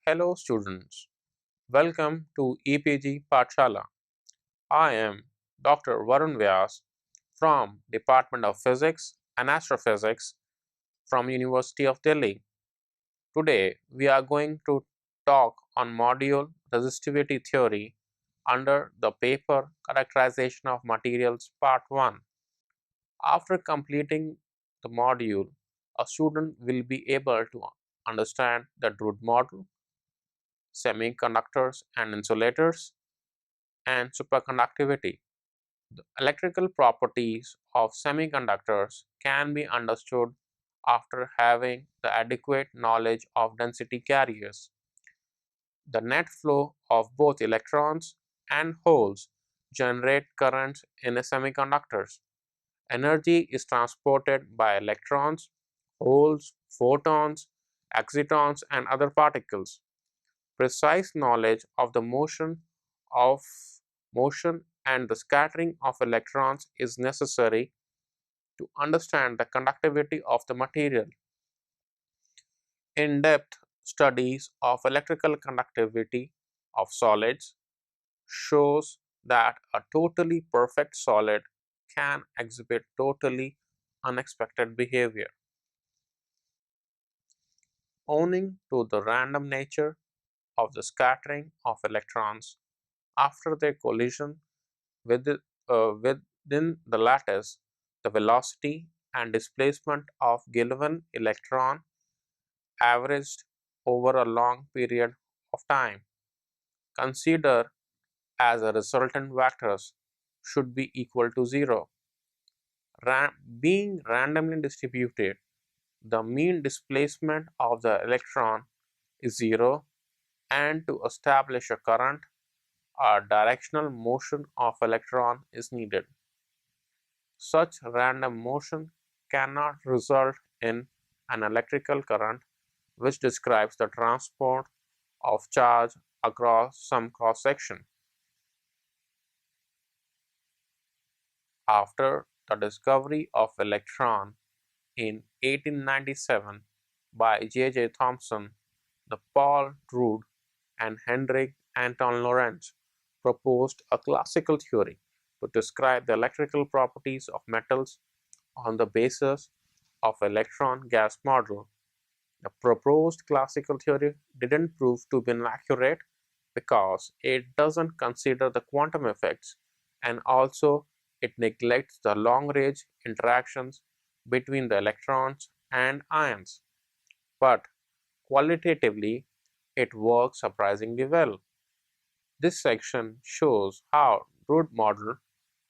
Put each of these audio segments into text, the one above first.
Hello students, welcome to EPG Pathshala. I am Dr. Varun Vyas from Department of Physics and Astrophysics from University of Delhi. Today we are going to talk on module resistivity theory under the paper Characterization of Materials Part 1. After completing the module, a student will be able to understand the Drude model, semiconductors and insulators, and superconductivity. The electrical properties of semiconductors can be understood after having the adequate knowledge of density carriers. The net flow of both electrons and holes generate currents in a semiconductors. Energy is transported by electrons, holes, photons, excitons, and other particles. Precise knowledge of the of motion and the scattering of electrons is necessary to understand the conductivity of the material. In-depth studies of electrical conductivity of solids shows that a totally perfect solid can exhibit totally unexpected behavior. Owing to the random nature of the scattering of electrons after their collision within the lattice, the velocity and displacement of given electron averaged over a long period of time, considered as a resultant vectors, should be equal to 0. Being randomly distributed, the mean displacement of the electron is 0, and to establish a current, a directional motion of electron is needed. Such random motion cannot result in an electrical current, which describes the transport of charge across some cross-section. After the discovery of electron in 1897 by J.J. Thomson, the Paul Drude and Hendrik Anton Lorentz proposed a classical theory to describe the electrical properties of metals on the basis of electron gas model. The proposed classical theory didn't prove to be accurate because it doesn't consider the quantum effects, and also it neglects the long-range interactions between the electrons and ions. But qualitatively, it works surprisingly well. This section shows how Drude model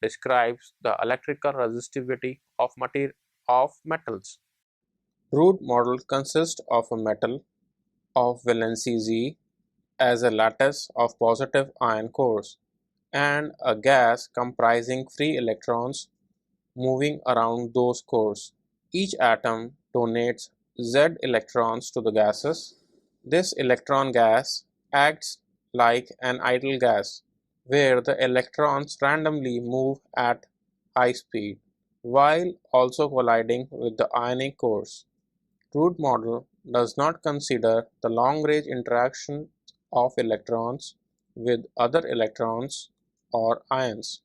describes the electrical resistivity of metals. Drude model consists of a metal of valency Z as a lattice of positive ion cores and a gas comprising free electrons moving around those cores. Each atom donates Z electrons to the gases. This electron gas acts like an ideal gas, where the electrons randomly move at high speed, while also colliding with the ionic cores. Drude model does not consider the long-range interaction of electrons with other electrons or ions.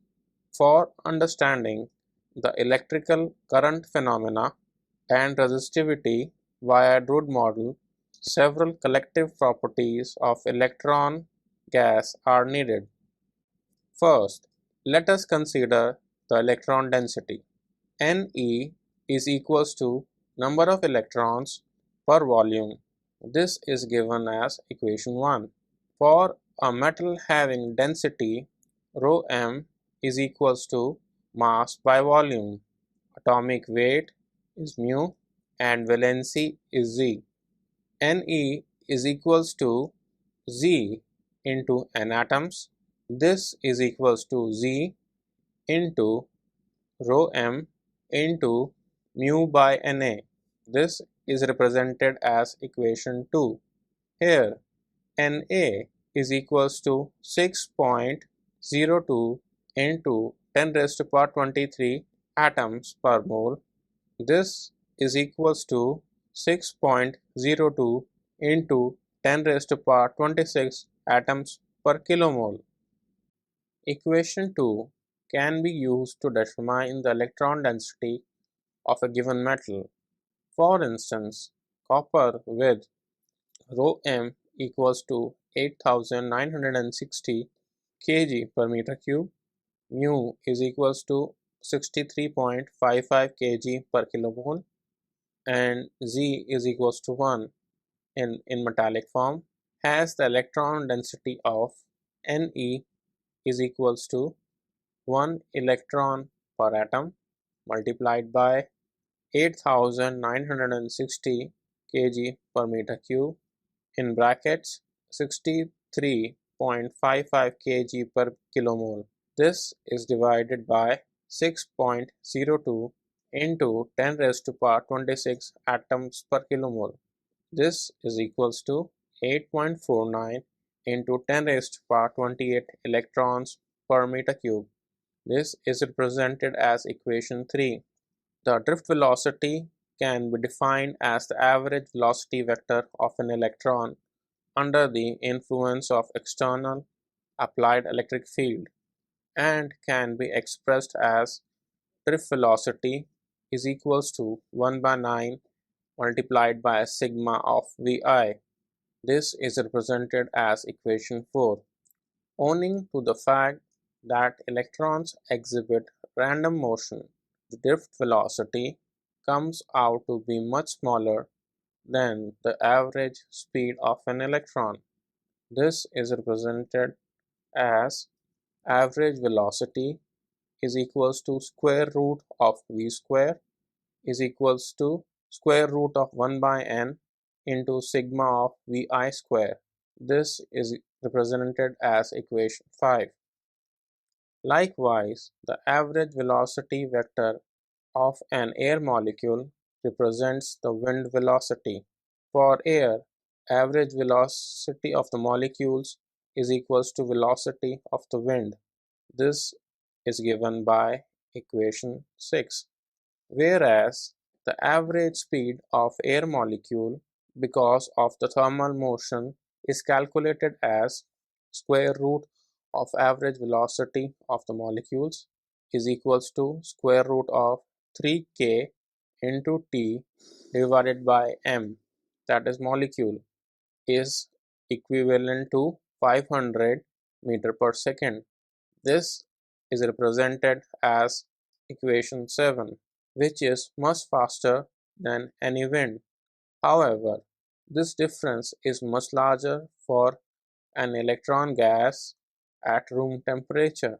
For understanding the electrical current phenomena and resistivity via Drude model, several collective properties of electron gas are needed. First, let us consider the electron density. Ne is equals to number of electrons per volume. This is given as equation 1. For a metal having density ρm is equals to mass by volume, atomic weight is mu, and valency is Z. Ne is equals to Z into n atoms. This is equals to Z into ρm into mu by Na. This is represented as equation 2. Here Na is equals to 6.02 into 10 raised to power 23 atoms per mole. This is equals to 6.02 into 10 raised to power 26 atoms per kilomole. Equation 2 can be used to determine the electron density of a given metal. For instance, copper with rho m equals to 8960 kg per meter cube, mu is equals to 63.55 kg per kilomole, and Z is equals to 1 in metallic form, has the electron density of Ne is equals to 1 electron per atom multiplied by 8960 kg per meter cube in brackets 63.55 kg per kilomole. This is divided by 6.02 into 10 raised to power 26 atoms per kilomole. This is equals to 8.49 into 10 raised to power 28 electrons per meter cube. This is represented as equation 3. The drift velocity can be defined as the average velocity vector of an electron under the influence of external applied electric field and can be expressed as drift velocity is equals to 1 by 9 multiplied by sigma of Vi. This is represented as equation 4. Owing to the fact that electrons exhibit random motion, the drift velocity comes out to be much smaller than the average speed of an electron. This is represented as average velocity is equals to square root of v square is equals to square root of 1 by n into sigma of vi square. This is represented as equation 5. Likewise, the average velocity vector of an air molecule represents the wind velocity. For air, average velocity of the molecules is equals to velocity of the wind. This is given by equation 6. Whereas the average speed of air molecule because of the thermal motion is calculated as square root of average velocity of the molecules is equals to square root of 3k into T divided by m, that is molecule, is equivalent to 500 meter per second. This is represented as equation 7, which is much faster than any wind. However, this difference is much larger for an electron gas at room temperature.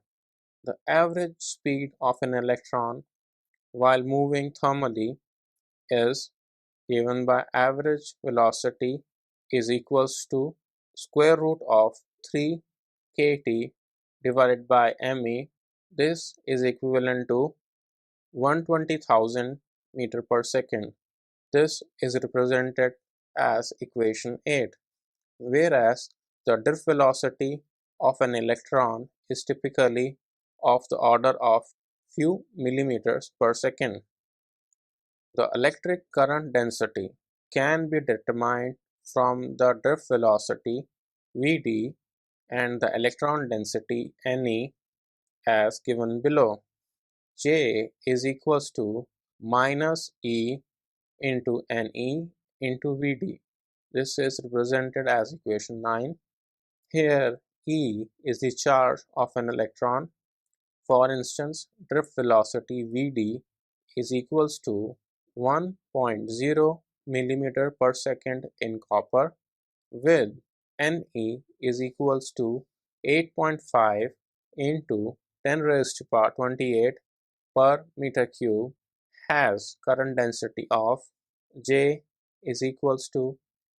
The average speed of an electron while moving thermally is given by average velocity is equals to square root of 3 kt divided by me. This is equivalent to 120,000 meter per second. This is represented as equation 8, whereas the drift velocity of an electron is typically of the order of few millimeters per second. The electric current density can be determined from the drift velocity Vd and the electron density Ne as given below. J is equals to minus E into Ne into Vd. This is represented as equation 9. Here E is the charge of an electron. For instance, drift velocity Vd is equals to 1.0 millimeter per second in copper with Ne is equals to 8.5 into 10 raised to power 28 per meter cube, has current density of J is equals to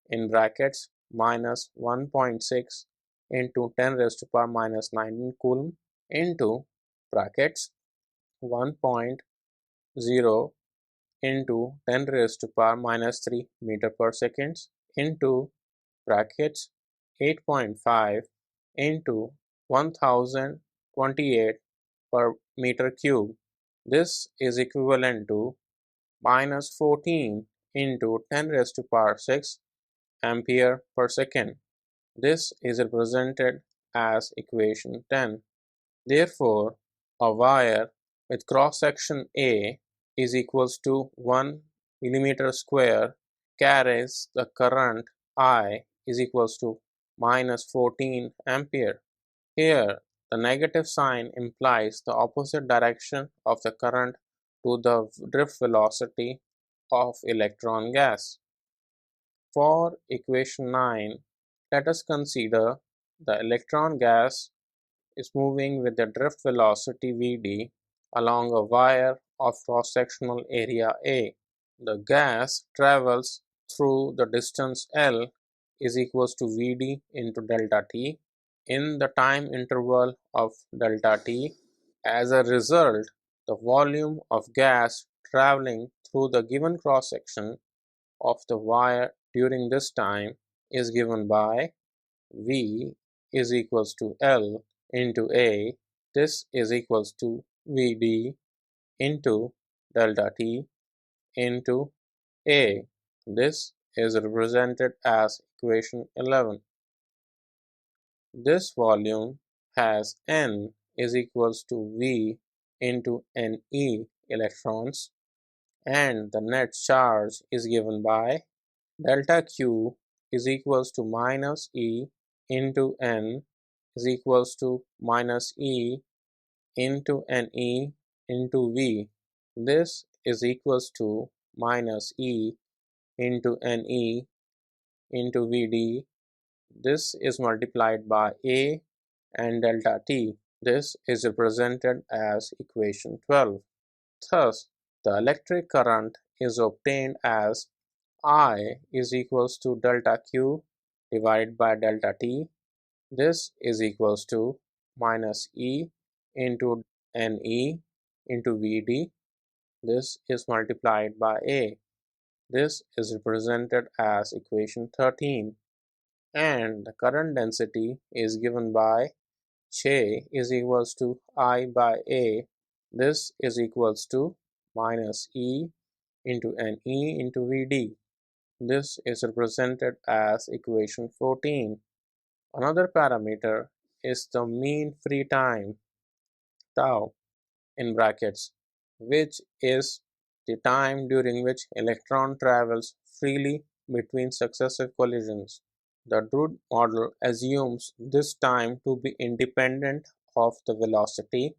in brackets minus 1.6 into 10 raised to power minus 19 coulomb into brackets 1.0 into 10 raised to power minus 3 meter per second into brackets 8.5 into 1028 per meter cube. This is equivalent to minus 14 into 10 raised to power 6 ampere per second. This is represented as equation 10. Therefore, a wire with cross-section A is equals to 1 millimeter square carries the current I is equals to minus 14 ampere. Here, the negative sign implies the opposite direction of the current to the drift velocity of electron gas. For equation 9, let us consider the electron gas is moving with the drift velocity Vd along a wire of cross-sectional area A. The gas travels through the distance L is equals to Vd into delta T in the time interval of delta T. As a result, the volume of gas traveling through the given cross-section of the wire during this time is given by V is equals to L into A. This is equals to Vd into delta T into A. This is represented as equation 11. This volume has N is equals to V into Ne electrons, and the net charge is given by delta Q is equals to minus E into N is equals to minus E into Ne into V. This is equals to minus E into Ne into Vd. This is multiplied by A and delta T. This is represented as equation 12. Thus, the electric current is obtained as I is equals to delta Q divided by delta T. This is equals to minus E into Ne into Vd. This is multiplied by A. This is represented as equation 13. And the current density is given by J is equals to I by A. This is equals to minus E into Ne into Vd. This is represented as equation 14. Another parameter is the mean free time, tau, in brackets, which is the time during which electron travels freely between successive collisions. The Drude model assumes this time to be independent of the velocity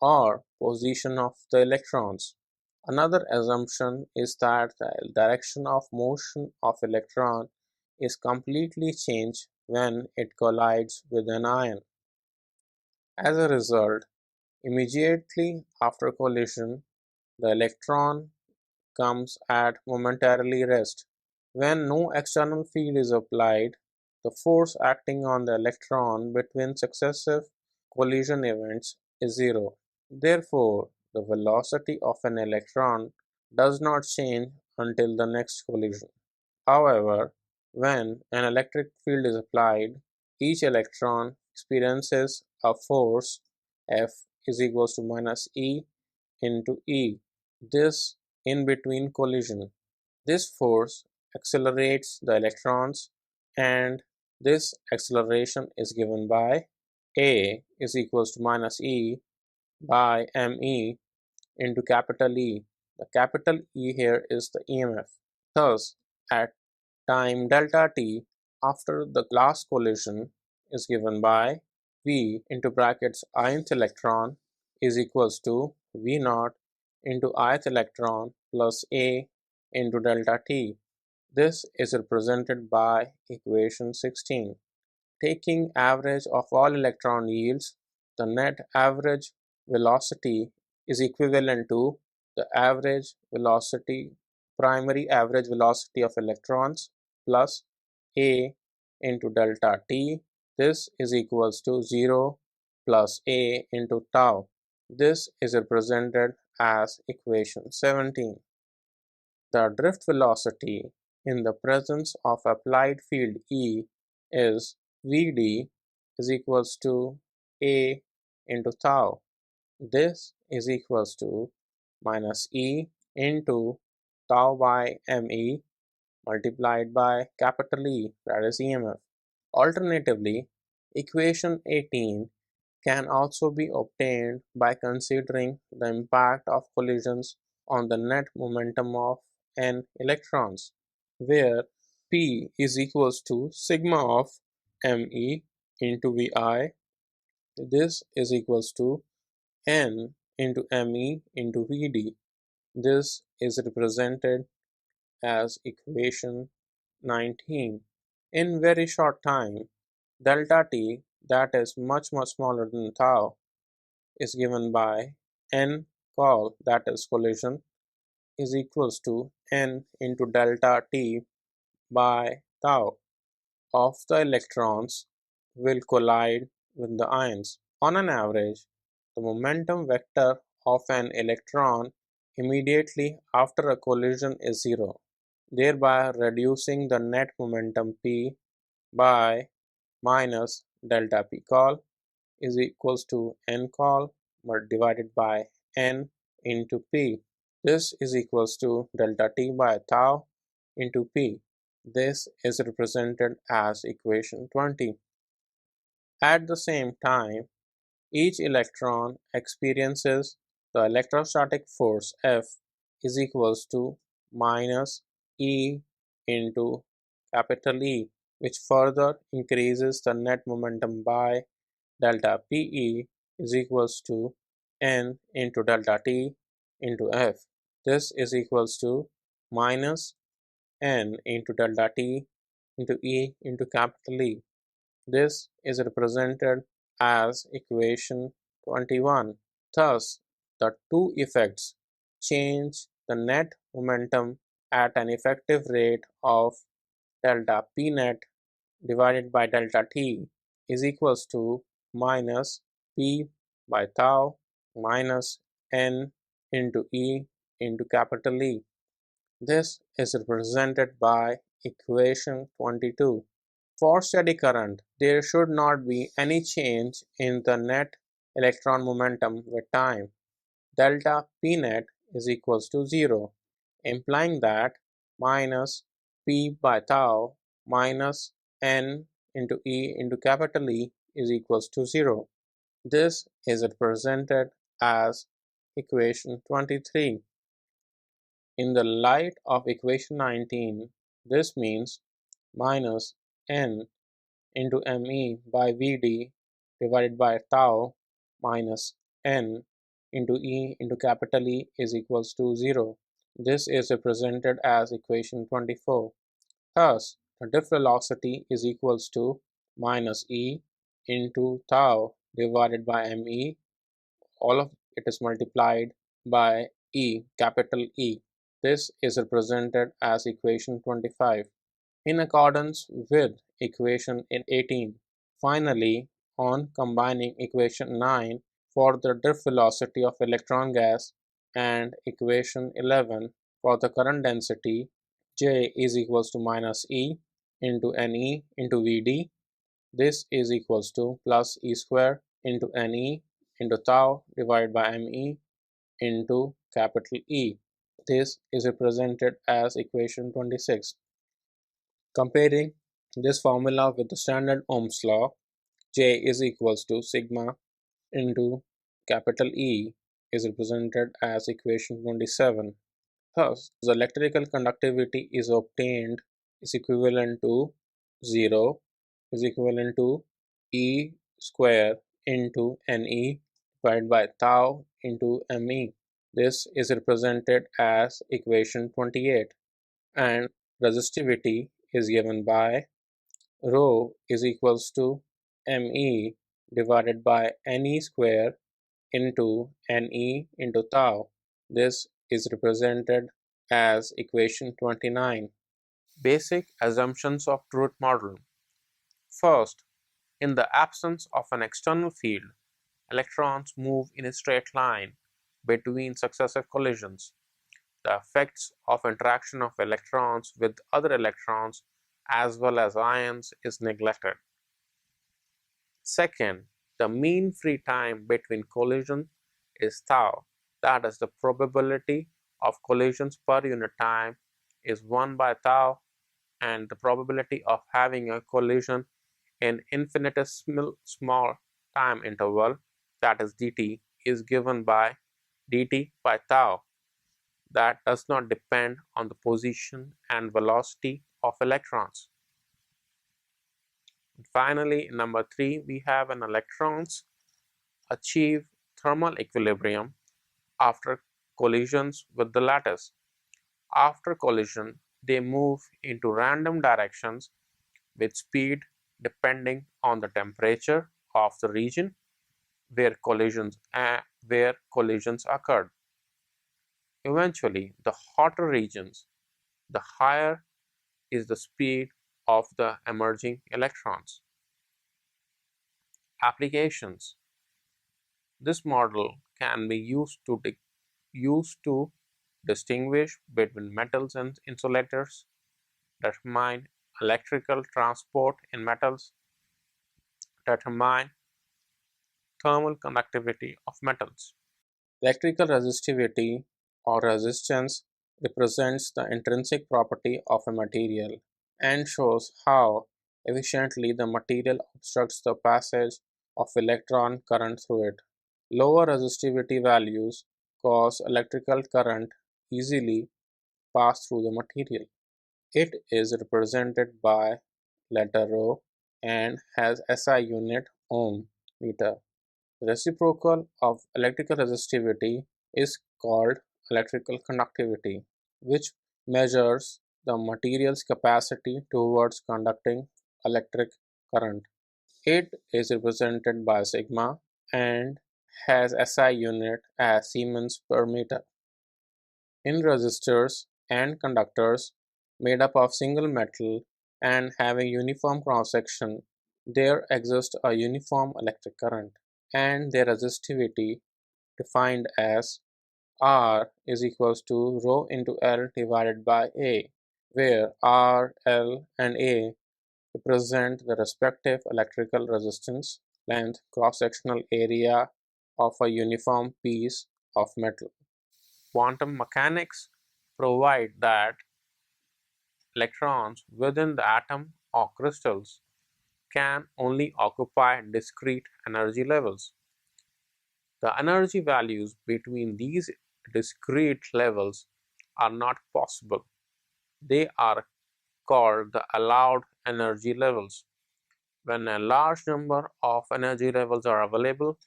or position of the electrons. Another assumption is that the direction of motion of electron is completely changed when it collides with an ion. As a result, immediately after collision, the electron comes at momentarily rest. When no external field is applied, the force acting on the electron between successive collision events is zero. Therefore, the velocity of an electron does not change until the next collision. However, when an electric field is applied, each electron experiences a force F is equals to minus E into E. This in between collision. This force accelerates the electrons, and this acceleration is given by A is equals to minus E by ME into capital E. The capital E here is the EMF. Thus, at time delta t after the last collision is given by V into brackets ith electron is equals to V naught into ith electron plus A into delta t. This is represented by equation 16. Taking average of all electron yields, the net average velocity is equivalent to the average velocity, primary average velocity of electrons plus A into delta t. This is equals to 0 plus A into tau. This is represented as equation 17. The drift velocity in the presence of applied field E is Vd is equals to A into tau. This is equals to minus E into tau by Me. multiplied by capital E, that is EMF. Alternatively, equation 18 can also be obtained by considering the impact of collisions on the net momentum of n electrons, where P is equals to sigma of me into Vi. This is equals to n into me into Vd. This is represented as equation 19. In very short time, delta t, that is much smaller than tau, is given by n col, that is collision, is equals to n into delta t by tau of the electrons will collide with the ions. On an average, the momentum vector of an electron immediately after a collision is zero, thereby reducing the net momentum p by minus delta p col is equals to n col divided by n into p. This is equals to delta t by tau into p. This is represented as equation 20. At the same time, each electron experiences the electrostatic force F is equals to minus E into capital E, which further increases the net momentum by delta PE is equals to N into delta T into F. This is equals to minus N into delta T into E into capital E. This is represented as equation 21. Thus, the two effects change the net momentum at an effective rate of delta P net divided by delta T is equals to minus P by tau minus N into E into capital E. This is represented by equation 22. For steady current, there should not be any change in the net electron momentum with time. Delta P net is equals to 0, implying that minus P by tau minus N into E into capital E is equals to 0. This is represented as equation 23. In the light of equation 19, this means minus N into Me by Vd divided by tau minus N into E into capital E is equals to 0. This is represented as equation 24. Thus, the diff velocity is equals to minus E into tau divided by Me. All of it is multiplied by E, capital E. This is represented as equation 25. In accordance with equation 18. Finally, on combining equation 9 for the drift velocity of electron gas and equation 11 for the current density, J is equals to minus E into Ne into Vd. This is equals to plus E square into Ne into tau divided by Me into capital E. This is represented as equation 26. Comparing this formula with the standard Ohm's law, J is equals to sigma into capital E is represented as equation 27. Thus, the electrical conductivity is obtained is equivalent to 0 is equivalent to E square into Ne divided by tau into Me. This is represented as equation 28, and resistivity is given by rho is equals to Me divided by Ne square into Ne into tau. This is represented as equation 29. Basic assumptions of truth model. First, in the absence of an external field, electrons move in a straight line between successive collisions. The effects of interaction of electrons with other electrons as well as ions is neglected. Second, the mean free time between collision is tau, that is the probability of collisions per unit time is 1 by tau and the probability of having a collision in infinitesimal small time interval, that is dt, is given by dt by tau that does not depend on the position and velocity of electrons. And finally, number 3, we have an electrons achieve thermal equilibrium after collisions with the lattice. After collision, they move into random directions with speed depending on the temperature of the region where collisions occurred. Eventually, the hotter regions, the higher is the speed of the emerging electrons. Applications. This model can be used to distinguish between metals and insulators, determine electrical transport in metals, determine thermal conductivity of metals. Electrical resistivity or resistance represents the intrinsic property of a material and shows how efficiently the material obstructs the passage of electron current through it. Lower resistivity values cause electrical current easily pass through the material. It is represented by letter rho and has SI unit ohm meter. The reciprocal of electrical resistivity is called electrical conductivity, which measures the material's capacity towards conducting electric current. It is represented by sigma and has SI unit as Siemens per meter. In resistors and conductors made up of single metal and having uniform cross-section, there exists a uniform electric current, and their resistivity defined as R is equals to rho into L divided by A, where R, L, and A represent the respective electrical resistance, length, cross-sectional area of a uniform piece of metal. Quantum mechanics provide that electrons within the atom or crystals can only occupy discrete energy levels. The energy values between these discrete levels are not possible. They are called the allowed energy levels. When a large number of energy levels are available,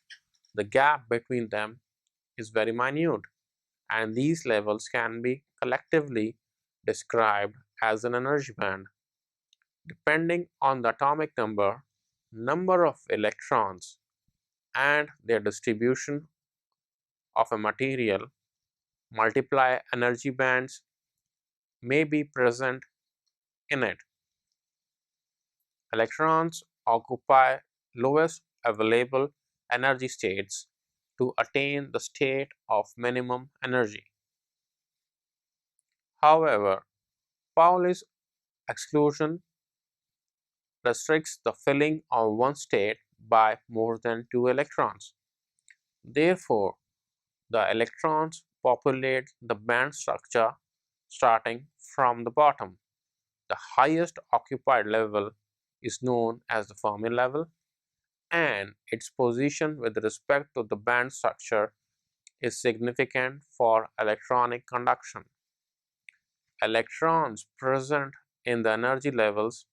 the gap between them is very minute, and these levels can be collectively described as an energy band. Depending on the atomic number of electrons, and their distribution of a material, multiply energy bands may be present in it. Electrons occupy lowest available energy states to attain the state of minimum energy. However, Pauli's exclusion restricts the filling of one state by more than 2 electrons. Therefore, the electrons populate the band structure starting from the bottom. The highest occupied level is known as the Fermi level, and its position with respect to the band structure is significant for electronic conduction. Electrons present in the energy levels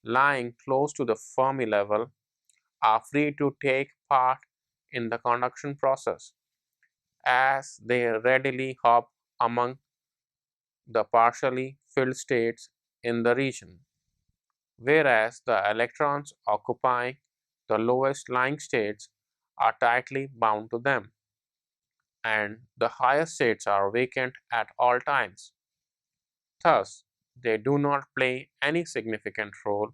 lying close to the Fermi level are free to take part in the conduction process, as they readily hop among the partially filled states in the region, whereas the electrons occupying the lowest lying states are tightly bound to them, and the higher states are vacant at all times. Thus, they do not play any significant role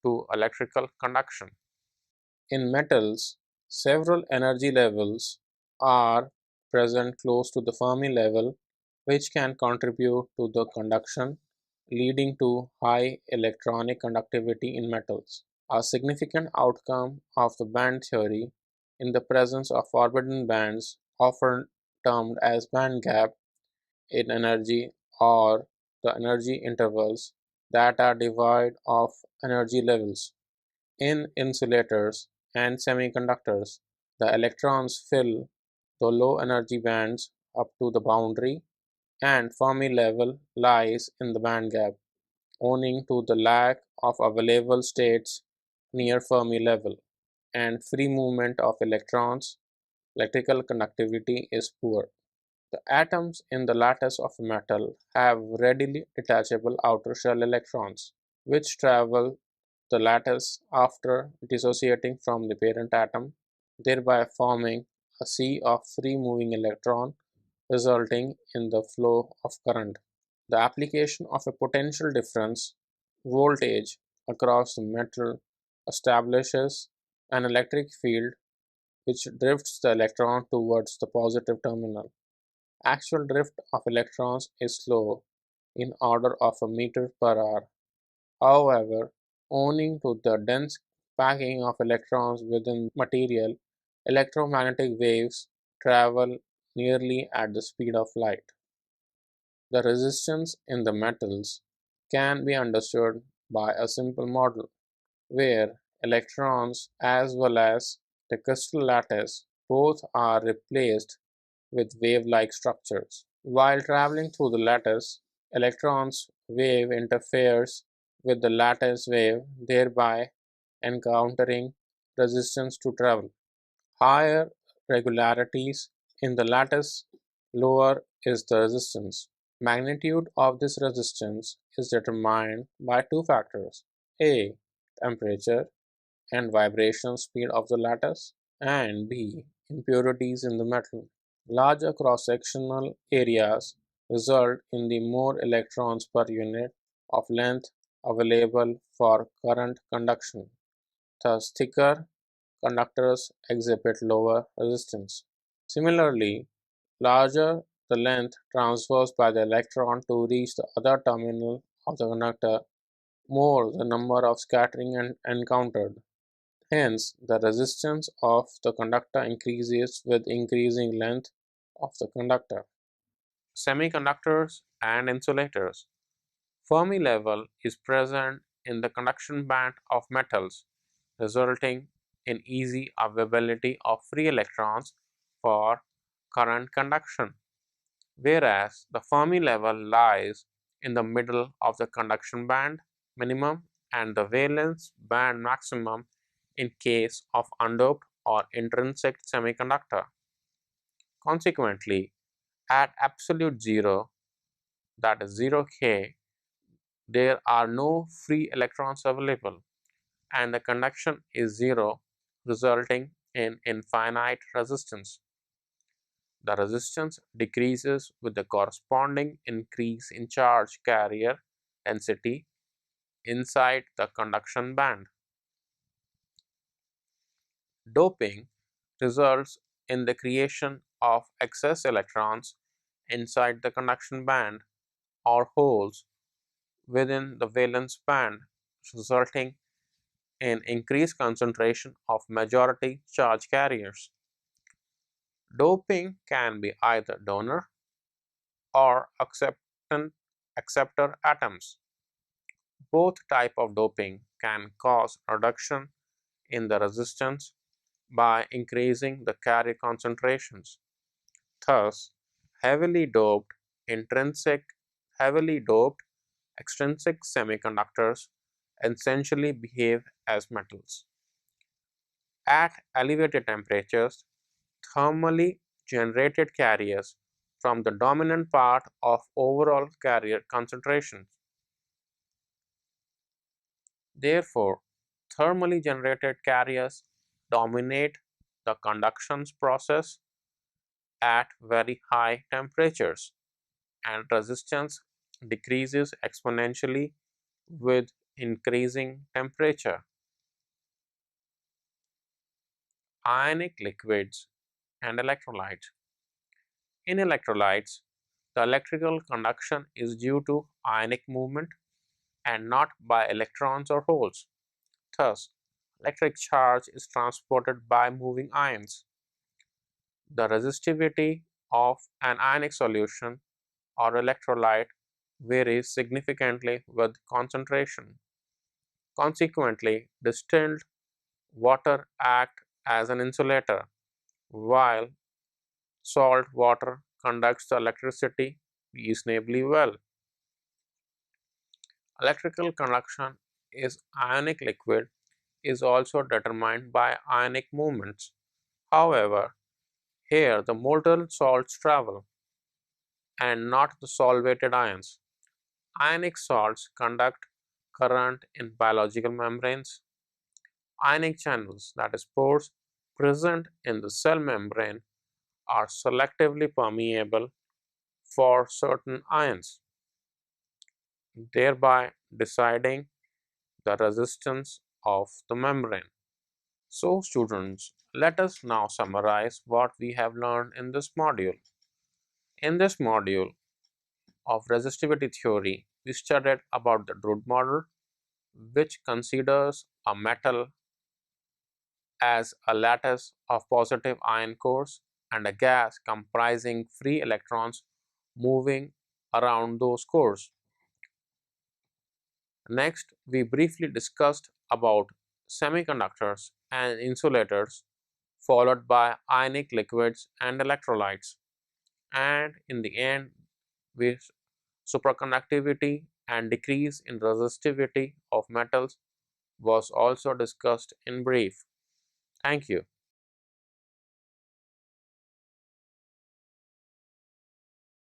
to electrical conduction. In metals, several energy levels are present close to the Fermi level, which can contribute to the conduction, leading to high electronic conductivity in metals. A significant outcome of the band theory in the presence of forbidden bands, often termed as band gap in energy or the energy intervals that are devoid of energy levels. In insulators and semiconductors, the electrons fill the low energy bands up to the boundary, and Fermi level lies in the band gap, owing to the lack of available states near Fermi level and free movement of electrons. Electrical conductivity is poor. The atoms in the lattice of a metal have readily detachable outer shell electrons, which travel the lattice after dissociating from the parent atom, thereby forming a sea of free moving electrons, resulting in the flow of current. The application of a potential difference voltage across the metal establishes an electric field which drifts the electron towards the positive terminal. Actual drift of electrons is slow, in order of a meter per hour. However, owing to the dense packing of electrons within material, electromagnetic waves travel nearly at the speed of light. The resistance in the metals can be understood by a simple model, where electrons as well as the crystal lattice both are replaced with wave-like structures. While traveling through the lattice, electrons' wave interferes with the lattice wave, thereby encountering resistance to travel. Higher regularities in the lattice, lower is the resistance. Magnitude of this resistance is determined by two factors: A. Temperature and vibration speed of the lattice, and B. Impurities in the metal. Larger cross-sectional areas result in the more electrons per unit of length available for current conduction. Thus, thicker conductors exhibit lower resistance. Similarly, larger the length traversed by the electron to reach the other terminal of the conductor, more the number of scattering encountered. Hence, the resistance of the conductor increases with increasing length of the conductor. Semiconductors and insulators. Fermi level is present in the conduction band of metals, resulting in easy availability of free electrons for current conduction, whereas the Fermi level lies in the middle of the conduction band minimum and the valence band maximum in case of undoped or intrinsic semiconductor. Consequently, at absolute zero, that is 0 K, there are no free electrons available, and the conduction is zero, resulting in infinite resistance. The resistance decreases with the corresponding increase in charge carrier density inside the conduction band. Doping results in the creation of excess electrons inside the conduction band or holes within the valence band, resulting in increased concentration of majority charge carriers. Doping can be either donor or acceptor atoms. Both type of doping can cause reduction in the resistance by increasing the carrier concentrations. Thus, heavily doped intrinsic heavily doped extrinsic semiconductors essentially behave as metals. At elevated temperatures, thermally generated carriers from the dominant part of overall carrier concentration. Therefore, thermally generated carriers dominate the conduction process at very high temperatures, and resistance decreases exponentially with increasing temperature. Ionic liquids and electrolytes. In electrolytes, the electrical conduction is due to ionic movement and not by electrons or holes. Thus, electric charge is transported by moving ions. The resistivity of an ionic solution or electrolyte varies significantly with concentration. Consequently, distilled water acts as an insulator, while salt water conducts the electricity reasonably well. Electrical conduction is ionic liquid is also determined by ionic movements. However, here the molten salts travel and not the solvated ions. Ionic salts conduct current in biological membranes. Ionic channels, that is pores, present in the cell membrane are selectively permeable for certain ions, thereby deciding the resistance of the membrane. So students, let us now summarize what we have learned in this module. In this module of resistivity theory, we studied about the Drude model, which considers a metal as a lattice of positive ion cores and a gas comprising free electrons moving around those cores. Next, we briefly discussed about semiconductors and insulators, followed by ionic liquids and electrolytes. And in the end, with superconductivity and decrease in resistivity of metals was also discussed in brief. Thank you.